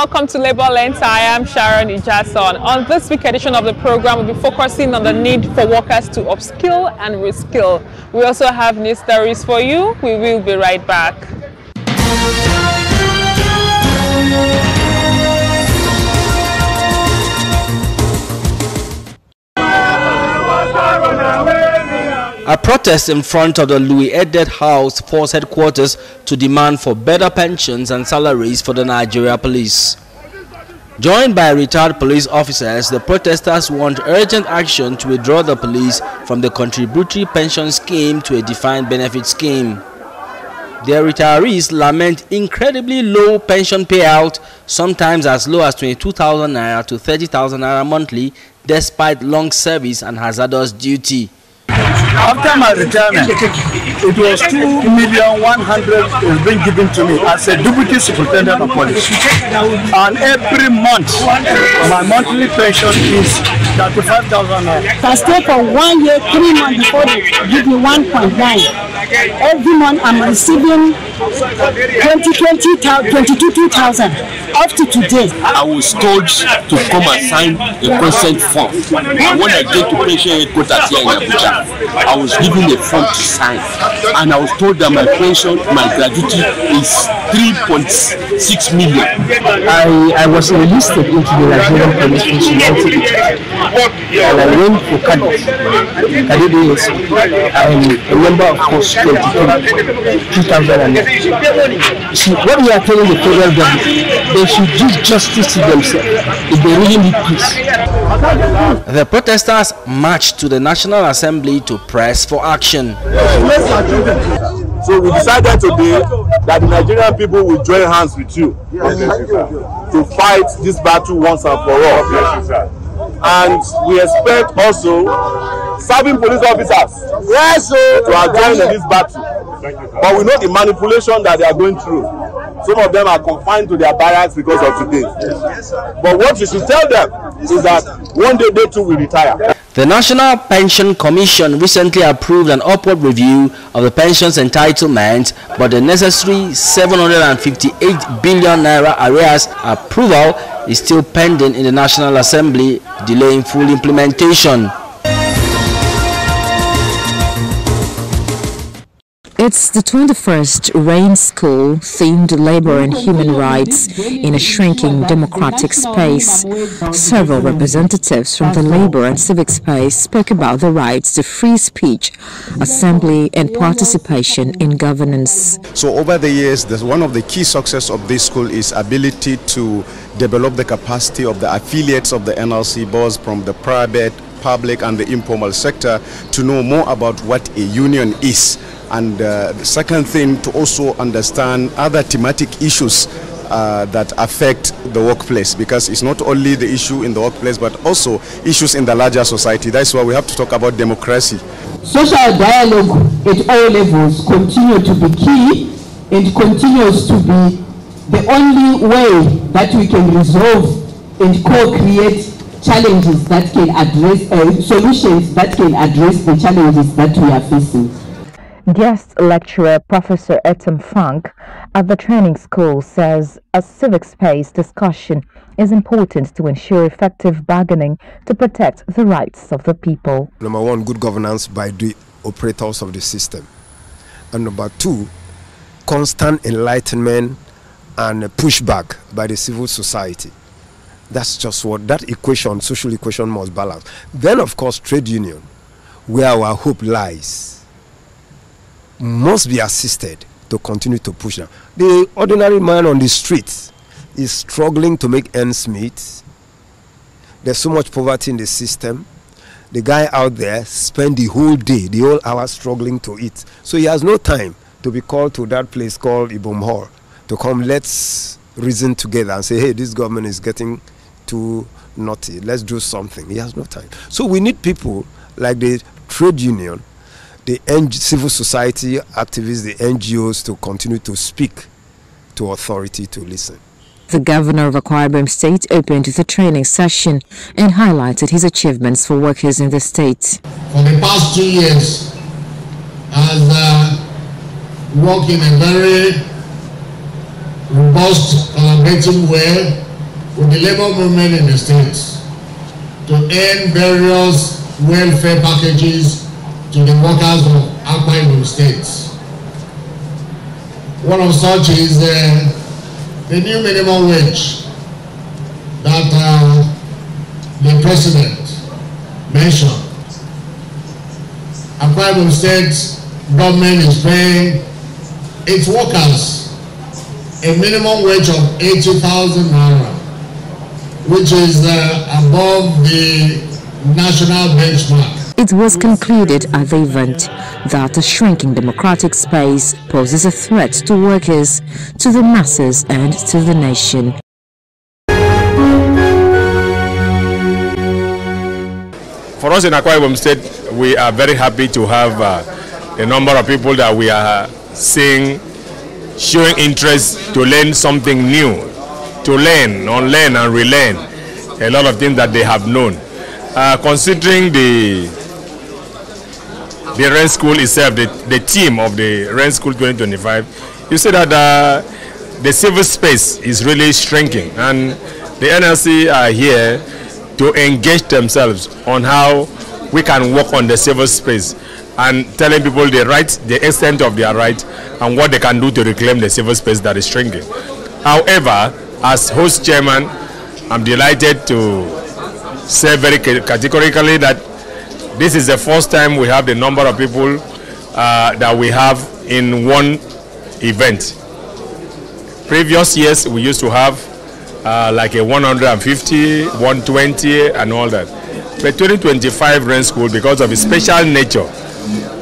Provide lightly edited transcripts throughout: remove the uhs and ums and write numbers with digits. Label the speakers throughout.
Speaker 1: welcome to Labour Lens. I am Sharon Ijason. On this week edition of the program, we'll be focusing on the need for workers to upskill and reskill. We also have news stories for you. We will be right back.
Speaker 2: A protest in front of the Louis Edet House Force headquarters to demand for better pensions and salaries for the Nigeria police. Joined by retired police officers, the protesters want urgent action to withdraw the police from the contributory pension scheme to a defined benefit scheme. Their retirees lament incredibly low pension payout, sometimes as low as 22,000 naira to 30,000 naira monthly, despite long service and hazardous duty.
Speaker 3: After my retirement, it was 2,100,000 being given to me as a deputy superintendent of police. And every month, my monthly pension is 35,000 naira.
Speaker 4: I stay for 1 year, 3 months before they give me 1.9. Every month I'm receiving 22,000 up to today.
Speaker 5: I was told to come and sign a consent form. And when I get to pension headquarters here in Abuja, I was given a form to sign. And I was told that my pension, my gratuity is 3.6 million.
Speaker 6: I was enlisted into the Nigerian police force in 1980. And I went for cadet. I am a member of Force 2008. See, what we are telling the federal government, they should give justice to themselves if they really need peace.
Speaker 2: The protesters marched to the National Assembly to press for action.
Speaker 7: So we decided today that the Nigerian people will join hands with you to fight this battle once and for all. And we expect also serving police officers to join in this battle. But we know the manipulation that they are going through. Some of them are confined to their barracks because of today. But what you should tell them is that one day they too will retire.
Speaker 2: The National Pension Commission recently approved an upward review of the pensions entitlement, but the necessary 758 billion naira arrears approval is still pending in the National Assembly, delaying full implementation.
Speaker 8: It's the 21st Rain School themed labor and human rights in a shrinking democratic space. Several representatives from the labor and civic space spoke about the rights to free speech, assembly and participation in governance.
Speaker 9: So over the years, one of the key success of this school is ability to develop the capacity of the affiliates of the NLC boards from the private, public and the informal sector to know more about what a union is. And the second thing, to also understand other thematic issues that affect the workplace, because it's not only the issue in the workplace but also issues in the larger society. That's why we have to talk about democracy.
Speaker 10: Social dialogue at all levels continue to be key and continues to be the only way that we can resolve and co-create challenges that can address, solutions that can address the challenges that we are facing.
Speaker 8: Guest lecturer Professor Etam Funk at the training school says a civic space discussion is important to ensure effective bargaining to protect the rights of the people.
Speaker 11: Number one, good governance by the operators of the system. And number two, constant enlightenment and pushback by the civil society. That's just what that equation, social equation, must balance. Then, of course, trade union, where our hope lies, must be assisted to continue to push them. The ordinary man on the streets is struggling to make ends meet. There's so much poverty in the system. The guy out there spends the whole day, the whole hour struggling to eat. So he has no time to be called to that place called Ibomhor to come, let's reason together and say, hey, this government is getting too naughty, let's do something. He has no time. So we need people like the trade union, the civil society activists, the NGOs to continue to speak to authority to listen.
Speaker 8: The governor of Akwa Ibom State opened the training session and highlighted his achievements for workers in the state.
Speaker 12: For the past 2 years, has worked in a very robust collaborative way with the labor movement in the states to end various welfare packages to the workers of Akwa Ibom states. One of such is the new minimum wage that the president mentioned. Akwa Ibom State government is paying its workers a minimum wage of 80,000 naira, which is above the national benchmark.
Speaker 8: It was concluded at the event that a shrinking democratic space poses a threat to workers, to the masses and to the nation.
Speaker 13: For us in Akwa Ibom State, we are very happy to have a number of people that we are seeing showing interest to learn something new, to learn, unlearn and relearn a lot of things that they have known. Considering the REN school itself, the team of the REN school 2025, you see that the civil space is really shrinking, and the NLC are here to engage themselves on how we can work on the civil space and telling people the rights, the extent of their rights, and what they can do to reclaim the civil space that is shrinking. However, as host chairman, I'm delighted to say very categorically that this is the first time we have the number of people that we have in one event. Previous years, we used to have like a 150, 120, and all that. But 2025 REN School, because of its special nature,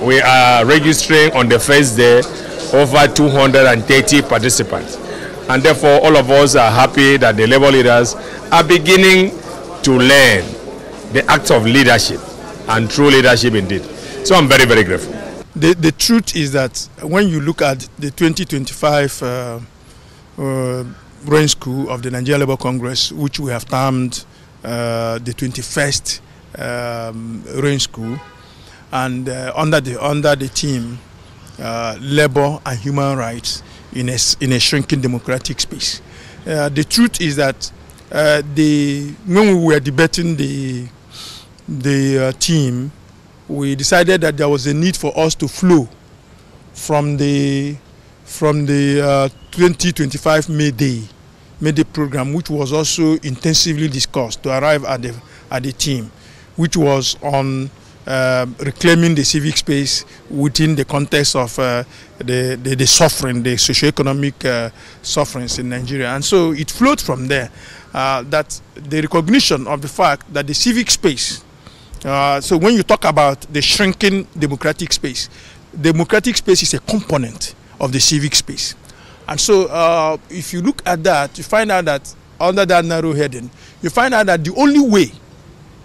Speaker 13: we are registering on the first day over 230 participants. And therefore, all of us are happy that the labor leaders are beginning to learn the acts of leadership, and true leadership indeed. So I'm very, very grateful.
Speaker 3: The truth is that when you look at the 2025 REN School of the Nigeria Labour Congress, which we have termed the 21st REN School, and under the theme Labour and Human Rights in a shrinking democratic space. The truth is that when we were debating the team, we decided that there was a need for us to flow from the 2025 May Day program, which was also intensively discussed, to arrive at the theme, which was on reclaiming the civic space within the context of the suffering, the socioeconomic sufferings in Nigeria. And so it flowed from there, that the recognition of the fact that the civic space, so when you talk about the shrinking democratic space is a component of the civic space. And so if you look at that, you find out that under that narrow heading, you find out that the only way,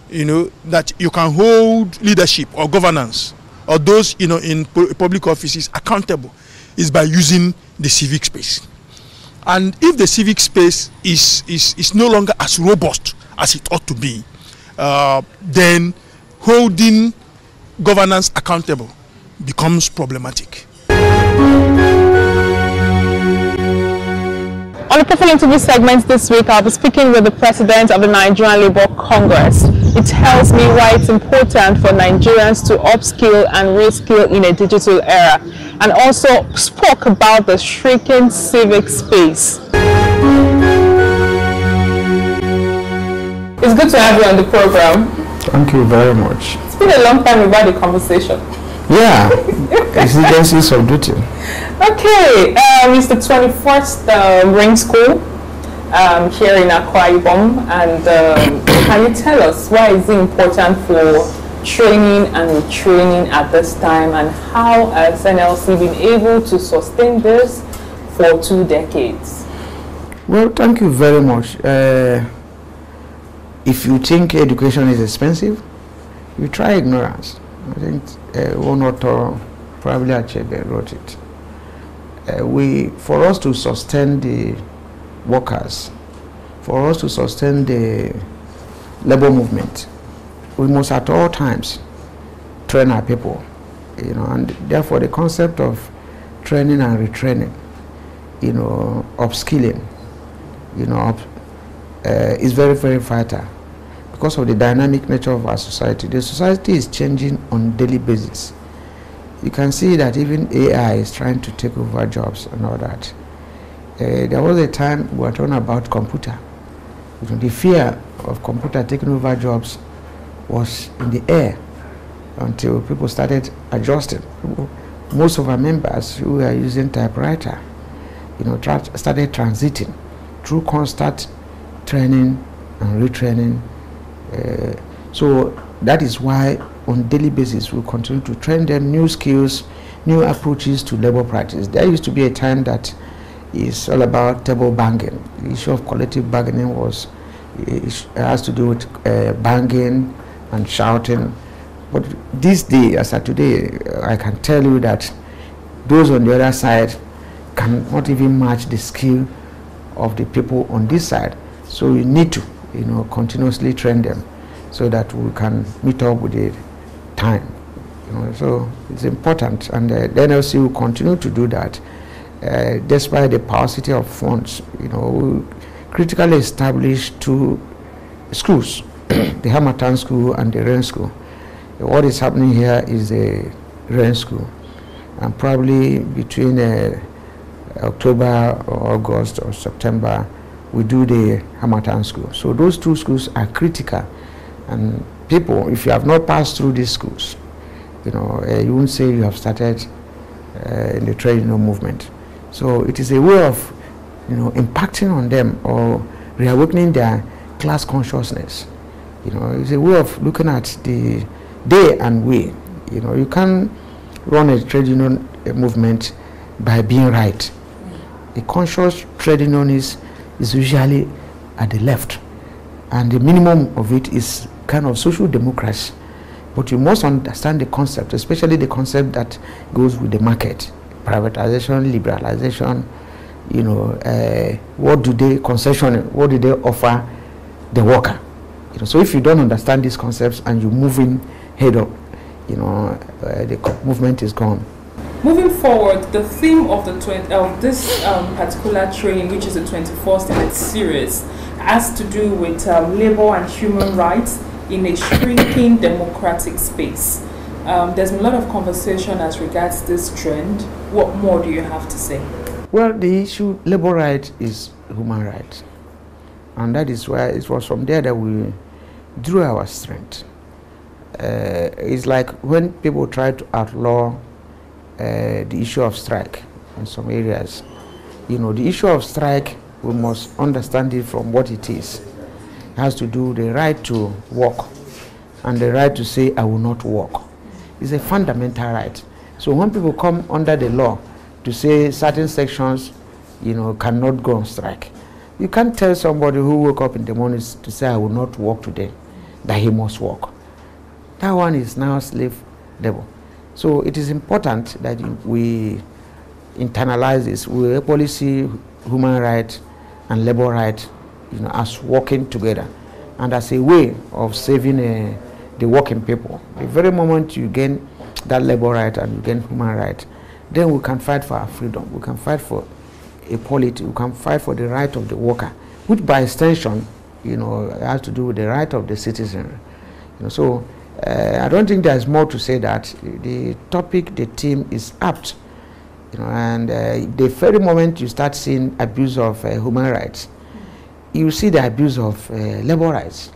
Speaker 3: that you can hold leadership or governance or those, in public offices accountable is by using the civic space. And if the civic space is no longer as robust as it ought to be, then holding governance accountable becomes problematic.
Speaker 1: On the Profile Interview segment this week, I'll be speaking with the President of the Nigerian Labour Congress. It tells me why it's important for Nigerians to upskill and reskill in a digital era, and also spoke about the shrinking civic space. It's good to have you on the program.
Speaker 14: Thank you very much.
Speaker 1: It's been a long time we've had a conversation.
Speaker 14: Yeah, exigencies of duty.
Speaker 1: Okay, it's the 21st REN School here in Akwa Ibom, and can you tell us why is it important for training and retraining at this time, and how has NLC been able to sustain this for 2 decades?
Speaker 14: Well, thank you very much. If you think education is expensive, you try ignorance. I think one author, probably Achebe, wrote it. For us to sustain the workers, for us to sustain the labor movement, we must at all times train our people, and therefore the concept of training and retraining, upskilling, is very, very vital because of the dynamic nature of our society. The society is changing on a daily basis. You can see that even AI is trying to take over jobs and all that. There was a time we were talking about computer. The fear of computer taking over jobs was in the air until people started adjusting. Most of our members who are using typewriter, started transiting through constant training and retraining. So that is why on a daily basis we continue to train them new skills, new approaches to labor practice. There used to be a time that is all about table banging. The issue of collective bargaining has to do with banging and shouting. But this day, as of today, I can tell you that those on the other side cannot even match the skill of the people on this side. So we need to, continuously train them so that we can meet up with the time. So it's important, and the NLC will continue to do that. Despite the paucity of funds, we critically established 2 schools, the Hamatan School and the Rain School. What is happening here is the Rain School, and probably between October or August or September, we do the Hamatan School. So those 2 schools are critical, and people, if you have not passed through these schools, you won't say you have started in the trade union movement. So it is a way of, impacting on them or reawakening their class consciousness. It's a way of looking at the day and way. You can't run a trade union movement by being right. A conscious trade union is usually at the left, and the minimum of it is kind of social democracy. But you must understand the concept, especially the concept that goes with the market. Privatization, liberalization, what do they offer the worker? So if you don't understand these concepts and you move in head up, the movement is gone.
Speaker 1: Moving forward, the theme of this particular training, which is the 21st in its series, has to do with labor and human rights in a shrinking democratic space. There's a lot of conversation as regards this trend. What more do you have to say?
Speaker 14: Well, the issue, labor right is human right. And that is why it was from there that we drew our strength. It's like when people try to outlaw the issue of strike in some areas. The issue of strike, we must understand it from what it is. It has to do with the right to work and the right to say, I will not work. It's a fundamental right. So when people come under the law to say certain sections, cannot go on strike, you can't tell somebody who woke up in the morning to say, I will not work today, that he must work. That one is now slave labor. So it is important that we internalize this. We equally see human rights and labor rights, as working together and as a way of saving the working people. The very moment you gain that labor right and you gain human right, then we can fight for our freedom. We can fight for equality. We can fight for the right of the worker, which by extension, has to do with the right of the citizen. So I don't think there's more to say that the topic, the theme is apt. And the very moment you start seeing abuse of human rights, you see the abuse of labor rights.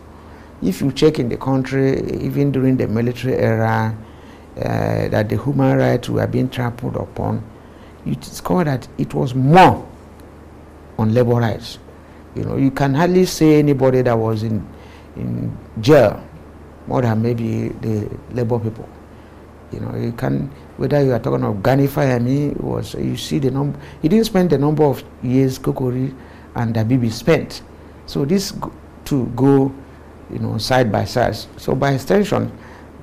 Speaker 14: If you check in the country, even during the military era, that the human rights were being trampled upon, you discover that it was more on labor rights. You can hardly say anybody that was in jail more than maybe the labor people. You can, whether you are talking of Gani Fayami, you see the number, he didn't spend the number of years Kokori and Dabibi spent. So this to go, side by side. So by extension,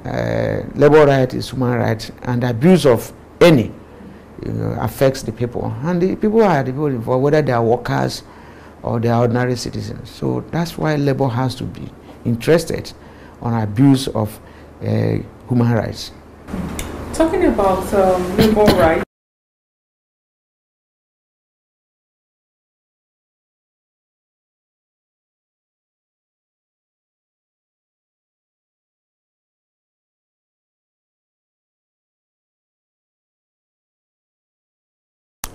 Speaker 14: labor right is human right, and abuse of any affects the people. And the people are the people involved, whether they are workers or they are ordinary citizens. So that's why labor has to be interested on abuse of human rights.
Speaker 1: Talking about labor rights,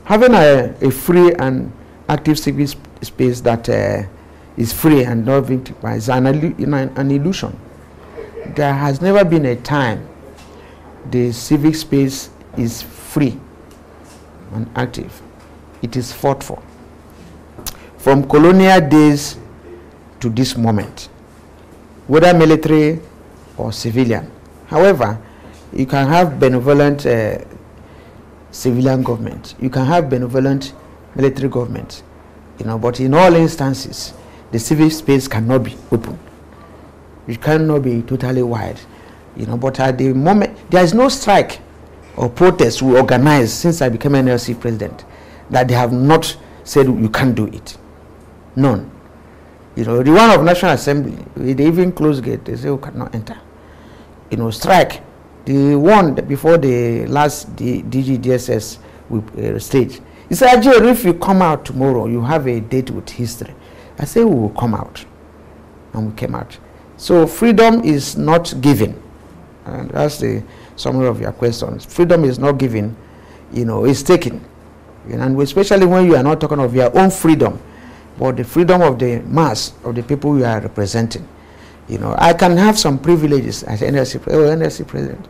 Speaker 14: having a free and active civic space that is free and not victimized is an illusion. There has never been a time the civic space is free and active. It is fought for. From colonial days to this moment, whether military or civilian. However, you can have benevolent civilian government. You can have benevolent military government. But in all instances, the civic space cannot be open. It cannot be totally wide. But at the moment, there is no strike or protest we organized since I became NLC president that they have not said you can't do it. None. The one of National Assembly, they even close gate, they say you cannot enter. Strike. The one before the last DGDSS stage. He said, Jerry, if you come out tomorrow, you have a date with history. I say we will come out. And we came out. So freedom is not given. And that's the summary of your questions. Freedom is not given, it's taken. And especially when you are not talking of your own freedom, but the freedom of the mass, of the people you are representing. I can have some privileges as NLC president,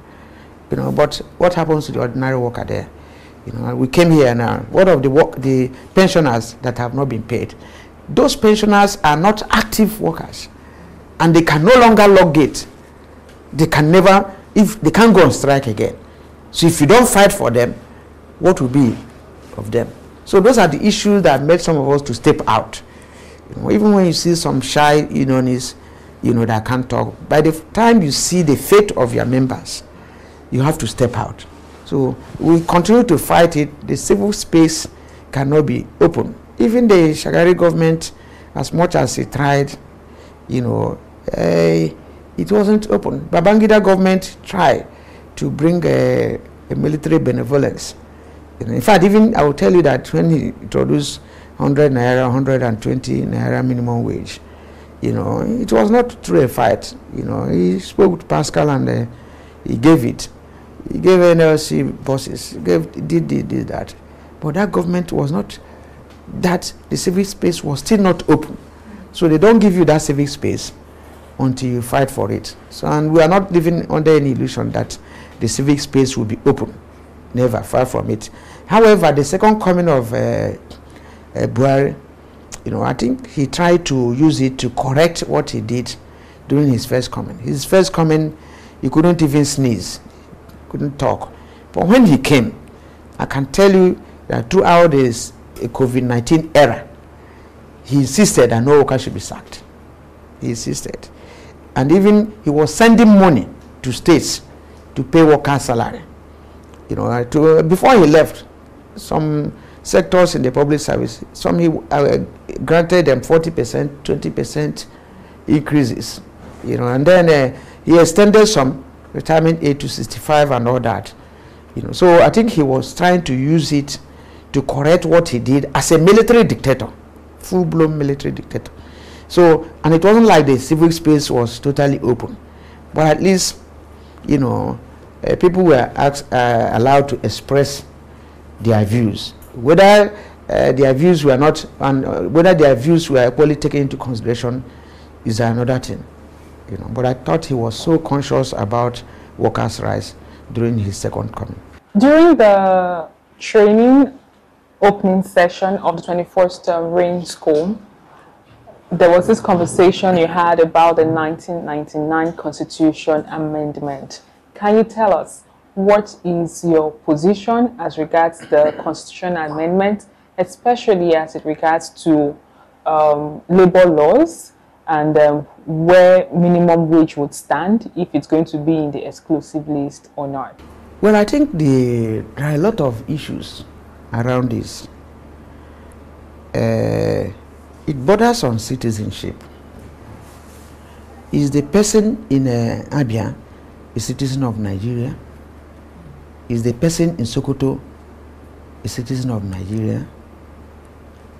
Speaker 14: but what happens to the ordinary worker there? We came here now. What of the pensioners that have not been paid? Those pensioners are not active workers, and they can no longer log gate. They can never, if they can't go on strike again. So if you don't fight for them, what will be of them? So those are the issues that made some of us to step out. Even when you see some shy unionists, that can't talk, by the time you see the fate of your members, you have to step out. So we continue to fight it. The civil space cannot be open. Even the Shagari government, as much as it tried, it wasn't open. Babangida government tried to bring a military benevolence. In fact, even I will tell you that when he introduced 100 naira, 120 naira minimum wage, it was not through a fight. He spoke with Pascal and he gave it. He gave NLC bosses, did that. But that government was not, the civic space was still not open. So they don't give you that civic space until you fight for it. So, and we are not living under any illusion that the civic space will be open. Never, far from it. However, the second coming of Buhari, I think he tried to use it to correct what he did during his first coming. His first coming, he couldn't even sneeze, couldn't talk. But when he came, I can tell you that throughout this COVID-19 era, he insisted that no worker should be sacked. He insisted. And even he was sending money to states to pay workers' salary. Before he left, some sectors in the public service, some he granted them 40%, 20% increases, and then he extended some retirement age to 65 and all that, So I think he was trying to use it to correct what he did as a military dictator, full-blown military dictator. So, and it wasn't like the civic space was totally open, but at least, people were allowed to express their views. Whether their views were not, and whether their views were equally taken into consideration is another thing. But I thought he was so conscious about workers' rights during his second coming.
Speaker 1: During the training opening session of the 21st Rain School, there was this conversation you had about the 1999 Constitution Amendment. Can you tell us what is your position as regards the Constitution Amendment, especially as it regards to labor laws and where minimum wage would stand, if it's going to be in the exclusive list or not?
Speaker 14: Well, I think there are a lot of issues around this. It borders on citizenship. Is the person in Abia a citizen of Nigeria? Is the person in Sokoto a citizen of Nigeria?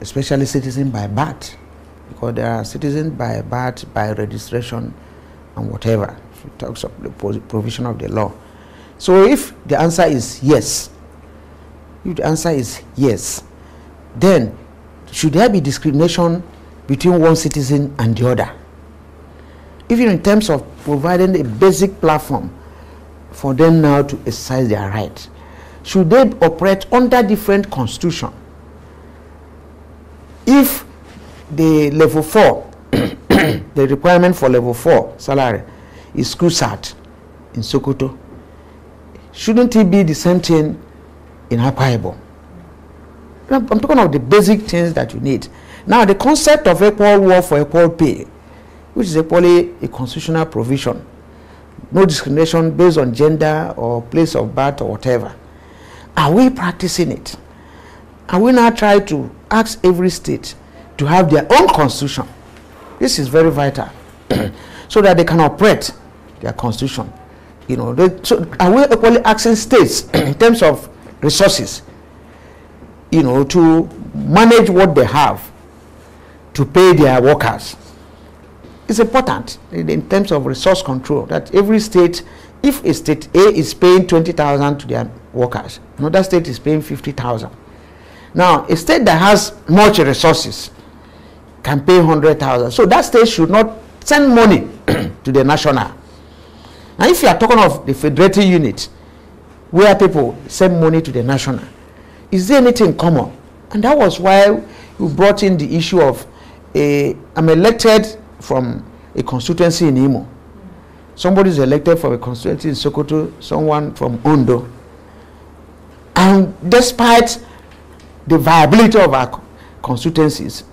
Speaker 14: Especially citizen by birth, because there are citizens by birth, by registration, and whatever. It talks of the provision of the law. So if the answer is yes, If the answer is yes, then should there be discrimination between one citizen and the other? Even in terms of providing a basic platform for them now to exercise their rights, should they operate under different constitution? If the level 4, the requirement for level 4 salary is CUSAT in Sokoto, shouldn't it be the same thing in Akwa Ibom? I'm talking of the basic things that you need. Now, the concept of equal work for equal pay, which is equally a constitutional provision, no discrimination based on gender or place of birth or whatever. Are we practicing it? Are we now trying to ask every state to have their own constitution? This is very vital, so that they can operate their constitution. You know, so are we equally asking states in terms of resources, you know, to manage what they have, to pay their workers? It's important in terms of resource control that every state, if a state A is paying 20,000 to their workers, another state is paying 50,000. Now, a state that has much resources can pay 100,000. So that state should not send money to the national. Now, if you are talking of the federating unit, where people send money to the national, is there anything common? And that was why we brought in the issue of I'm elected from a constituency in Imo. Somebody is elected from a constituency in Sokoto, someone from Ondo. And despite the viability of our constituencies,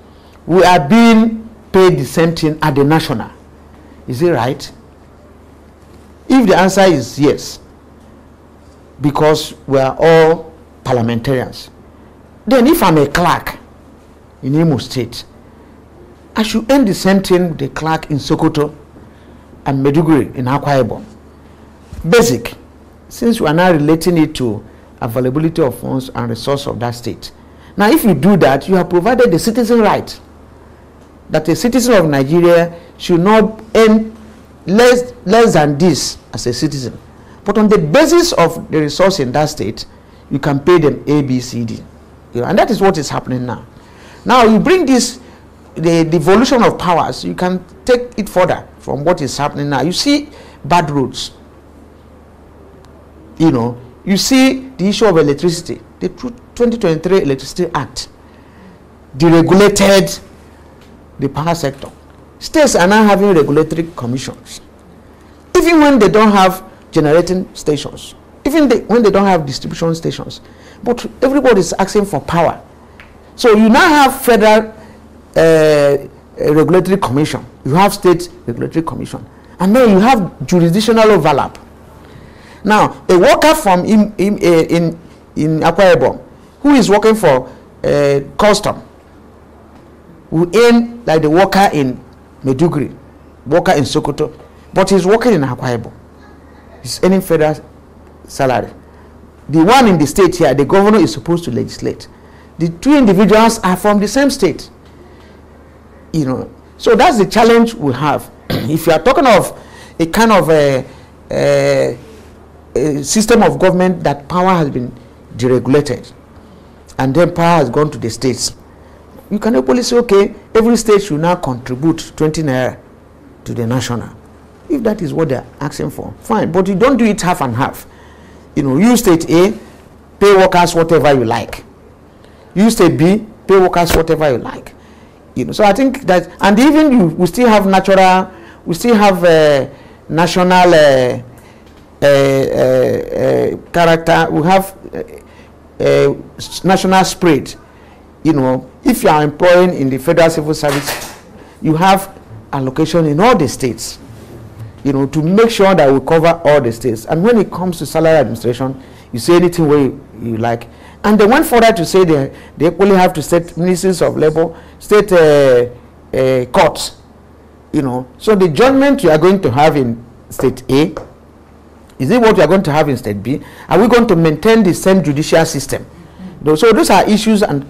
Speaker 14: we are being paid the same thing at the national. Is it right? If the answer is yes, because we are all parliamentarians, then if I'm a clerk in Imo State, I should earn the same thing with the clerk in Sokoto and Meduguri in Akwa Ibom. Basic, since we are now relating it to availability of funds and resource of that state. Now, if you do that, you have provided the citizen right that a citizen of Nigeria should not earn less than this as a citizen. But on the basis of the resource in that state, you can pay them A, B, C, D. You know, and that is what is happening now. Now, you bring this, the devolution of powers, you can take it further from what is happening now. You see bad roads. You know, you see the issue of electricity. The 2023 Electricity Act deregulated the power sector. States are now having regulatory commissions, even when they don't have generating stations, even when they don't have distribution stations. But everybody is asking for power. So you now have federal regulatory commission, you have state regulatory commission, and then you have jurisdictional overlap. Now, a worker from in Akwa Ibom who is working for custom will earn like the worker in Meduguri, worker in Sokoto, but he's working in Akwa Ibom. He's earning federal salary. The one in the state here, the governor is supposed to legislate. The two individuals are from the same state. You know, so that's the challenge we have. If you are talking of a kind of a system of government that power has been deregulated and then power has gone to the states, you can equally say, okay, every state should now contribute 20 naira to the national. If that is what they're asking for, fine. But you don't do it half and half. You know, you state A, pay workers whatever you like. You state B, pay workers whatever you like. You know, so I think that, and even we still have natural, we still have national character. We have national spirit. You know, if you are employing in the federal civil service, you have allocation in all the states, you know, to make sure that we cover all the states. And when it comes to salary administration, you say anything where you like. And they went further to say they equally have to state ministries of labor, state courts, you know. So the judgment you are going to have in state A, is it what you are going to have in state B? Are we going to maintain the same judicial system? So those are issues and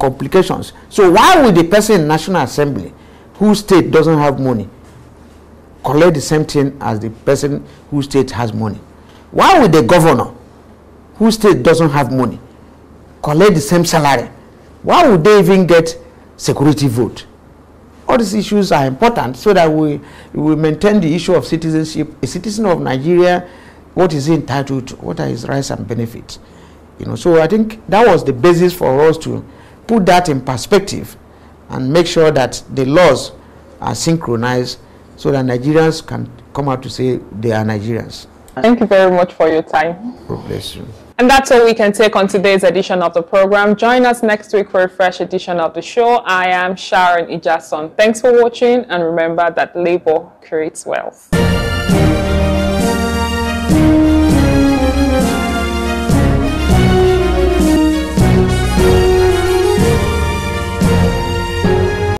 Speaker 14: complications. So why would the person in National Assembly whose state doesn't have money collect the same thing as the person whose state has money? Why would the governor whose state doesn't have money collect the same salary, why would they even get security vote? All these issues are important so that we maintain the issue of citizenship. A citizen of Nigeria, what is he entitled to? What are his rights and benefits? You know, so I think that was the basis for us to put that in perspective and make sure that the laws are synchronized so that Nigerians can come out to say they are Nigerians.
Speaker 1: Thank you very much for your time.
Speaker 14: God bless you.
Speaker 1: And that's all we can take on today's edition of the program. Join us next week for a fresh edition of the show. I am Sharon Ijason. Thanks for watching, and remember that labor creates wealth.